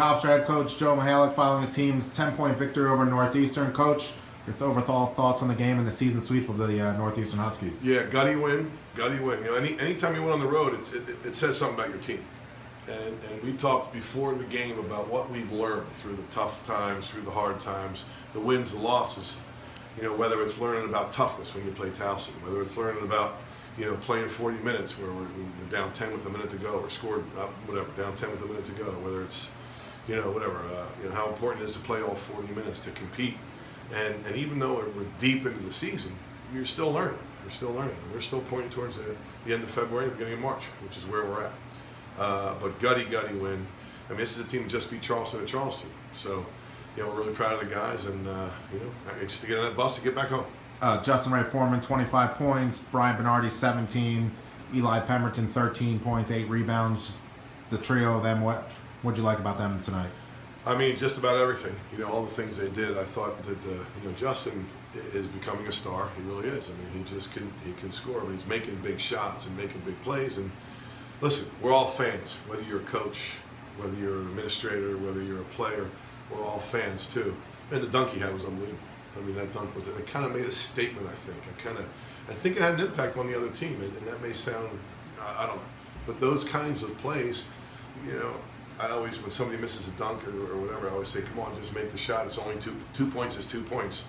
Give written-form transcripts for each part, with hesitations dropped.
Hofstra head coach Joe Mihalich following his team's 10-point victory over Northeastern. Coach, your overall thoughts on the game and the season sweep of the Northeastern Huskies? Yeah, gutty win. You know, anytime you win on the road, it says something about your team. And we talked before the game about what we've learned through the tough times, through the hard times, the wins, the losses. You know, whether it's learning about toughness when you play Towson, whether it's learning about, you know, playing 40 minutes where we're down 10 with a minute to go, or scored down 10 with a minute to go. Whether it's, you know, how important it is to play all 40 minutes to compete. And even though we're deep into the season, you're still learning. We're still learning. We're still pointing towards the end of February, beginning of March, which is where we're at. But gutty win. I mean, this is a team that just beat Charleston at Charleston. So, you know, we're really proud of the guys, and you know, just to get on that bus and get back home. Justin Wright Foreman, 25 points. Brian Bernardi, 17. Eli Pemberton, 13 points, 8 rebounds. Just the trio of them. What'd you like about them tonight? I mean, just about everything. You know, all the things they did. I thought that you know, Justin is becoming a star. He really is. I mean, he can score, but he's making big shots and making big plays. And listen, we're all fans. Whether you're a coach, whether you're an administrator, whether you're a player, we're all fans too. And the dunk he had was unbelievable. I mean, that dunk it kind of made a statement. I think it had an impact on the other team, and that may sound, I don't know, but those kinds of plays, you know, I always, when somebody misses a dunk or whatever, I always say, come on, just make the shot. It's only two points is 2 points.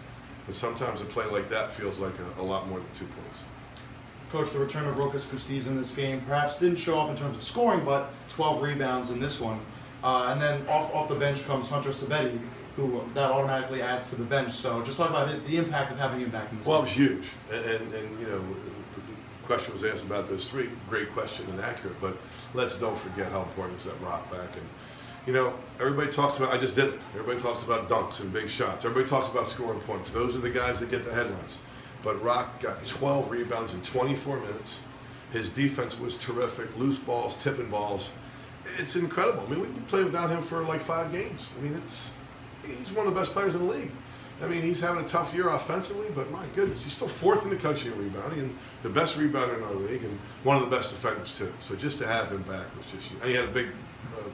But sometimes a play like that feels like a lot more than 2 points. Coach, the return of Rokas Kustiz in this game perhaps didn't show up in terms of scoring, but 12 rebounds in this one. And then off the bench comes Hunter Sabetti, who that automatically adds to the bench. So just talk about the impact of having him back in this game. Well, it was huge. And you know, the question was asked about those three. Great question and accurate, but let's don't forget how important is that Rock back. And you know, everybody talks about, I just did it. Everybody talks about dunks and big shots. Everybody talks about scoring points. Those are the guys that get the headlines. But Rock got 12 rebounds in 24 minutes. His defense was terrific. Loose balls, tipping balls. It's incredible. I mean, we played without him for like 5 games. I mean, he's one of the best players in the league. I mean, he's having a tough year offensively, but my goodness, he's still 4th in the country in rebounding and the best rebounder in our league and one of the best defenders too. So just to have him back was just huge. And he had a big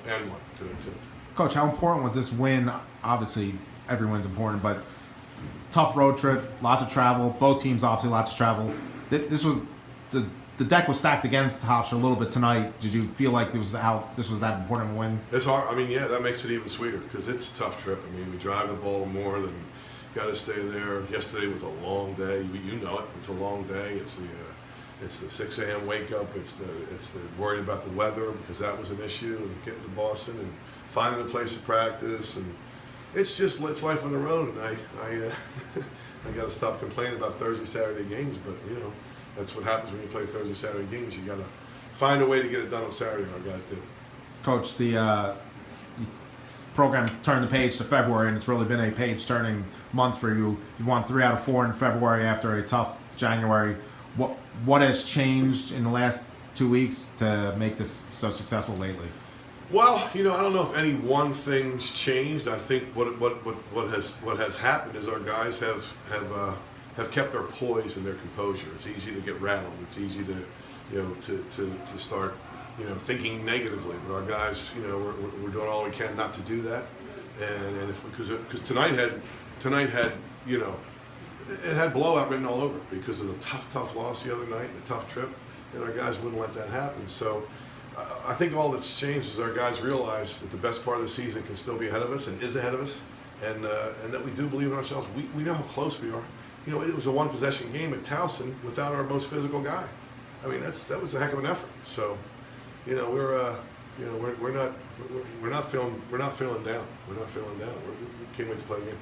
and one to it too. Coach, how important was this win? Obviously, every win's important, but tough road trip, lots of travel. Both teams obviously lots of travel. This was the deck was stacked against Hofstra a little bit tonight. Did you feel like this was that important a win? It's hard. I mean, yeah, that makes it even sweeter because it's a tough trip. I mean, we drive to Baltimore, then got to stay there. Yesterday was a long day. You know it. It's a long day. It's the 6 a.m. wake up. It's the worried about the weather because that was an issue, and getting to Boston and finding a place to practice, and it's life on the road. And I got to stop complaining about Thursday, Saturday games, but you know. That's what happens when you play Thursday, Saturday games. You got to find a way to get it done on Saturday, and our guys did. Coach, the program turned the page to February, and it's really been a page-turning month for you. You've won 3 out of 4 in February after a tough January. What has changed in the last 2 weeks to make this so successful lately? Well, you know, I don't know if any one thing's changed. I think what has happened is our guys have kept their poise and their composure. It's easy to get rattled. It's easy to, you know, to start, you know, thinking negatively. But our guys, you know, we're doing all we can not to do that. And because tonight had, you know, it had blowout written all over it because of the tough loss the other night, the tough trip, and our guys wouldn't let that happen. So I think all that's changed is our guys realize that the best part of the season can still be ahead of us and is ahead of us, and that we do believe in ourselves. We know how close we are. You know, it was a 1-possession game at Towson without our most physical guy. I mean, that was a heck of an effort. So, you know, we're not feeling down. We're not feeling down. We can't wait to play the game.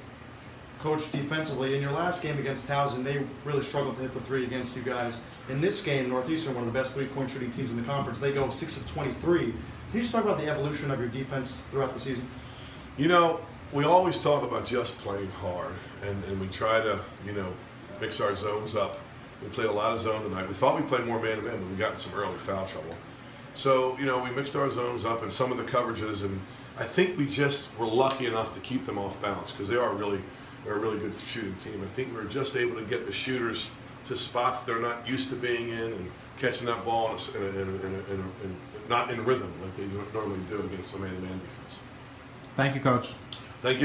Coach, defensively, in your last game against Towson, they really struggled to hit the 3 against you guys. In this game, Northeastern, one of the best 3-point shooting teams in the conference, they go 6 of 23. Can you just talk about the evolution of your defense throughout the season? You know, we always talk about just playing hard, and we try to, you know, mix our zones up. We played a lot of zone tonight. We thought we played more man-to-man, but we got in some early foul trouble. So, you know, we mixed our zones up and some of the coverages, and I think we just were lucky enough to keep them off balance because they're a really good shooting team. I think we were just able to get the shooters to spots they're not used to being in and catching that ball not in rhythm like they normally do against a man-to-man defense. Thank you, Coach. Thank you.